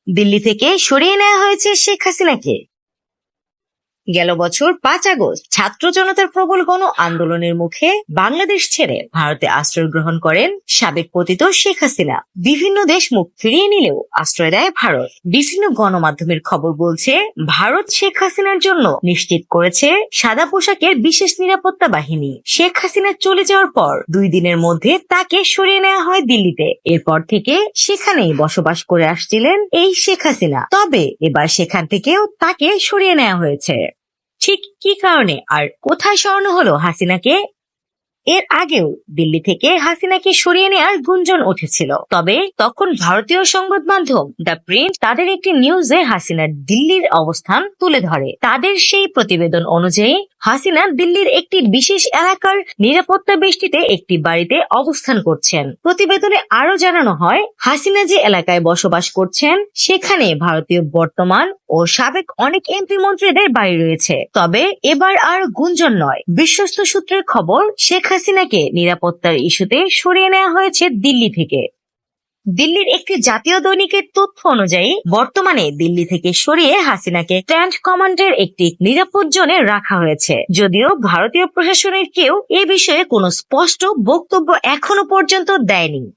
দিল্লি থেকে সরিয়ে নেওয়া হয়েছে শেখ হাসিনাকে। গেল বছর 5 আগস্ট ছাত্র জনতার প্রবল গণ আন্দোলনের মুখে বাংলাদেশ ছেড়ে ভারতে আশ্রয় গ্রহণ করেন সাবেক পতিত শেখ হাসিনা। বিভিন্ন দেশ মুখ ফিরিয়ে নিলেও আশ্রয় দেয় ভারত। বিভিন্ন গণমাধ্যমের খবর বলছে, ভারত শেখ হাসিনার জন্য নিশ্চিত করেছে সাদা পোশাকের বিশেষ নিরাপত্তা বাহিনী। শেখ হাসিনা চলে যাওয়ার পর 2 দিনের মধ্যে তাকে সরিয়ে নেওয়া হয় দিল্লিতে। এরপর থেকে সেখানেই বসবাস করে আসছিলেন এই শেখ হাসিনা। তবে এবার সেখান থেকেও তাকে সরিয়ে নেওয়া হয়েছে। ঠিক কি কারণে আর কোথায় সরানো হলো হাসিনাকে? এর আগেও দিল্লি থেকে হাসিনাকে সরিয়ে নেওয়ার গুঞ্জন উঠেছিল, তবে তখন ভারতীয় সংবাদ মাধ্যম দ্য প্রিন্ট তাদের একটি নিউজে হাসিনার দিল্লির অবস্থান তুলে ধরে। তাদের সেই প্রতিবেদন অনুযায়ী হাসিনা দিল্লির একটি বিশেষ এলাকার নিরাপত্তা বেষ্টিতে একটি বাড়িতে অবস্থান করছেন। প্রতিবেদনে আরো জানানো হয়, হাসিনা যে এলাকায় বসবাস করছেন সেখানে ভারতীয় বর্তমান ও সাবেক অনেক এমপি মন্ত্রীদের বাড়ি রয়েছে। তবে এবার আর গুঞ্জন নয়, বিশ্বস্ত সূত্রের খবর, শেখ হাসিনাকে নিরাপত্তার ইস্যুতে সরিয়ে নেওয়া হয়েছে দিল্লি থেকে। দিল্লির একটি জাতীয় দৈনিকের তথ্য অনুযায়ী বর্তমানে দিল্লি থেকে সরিয়ে হাসিনাকে স্ট্যান্ড কমান্ডের একটি নিরাপদ জোনে রাখা হয়েছে। যদিও ভারতীয় প্রশাসনের কেউ এ বিষয়ে কোনো স্পষ্ট বক্তব্য এখনো পর্যন্ত দেয়নি।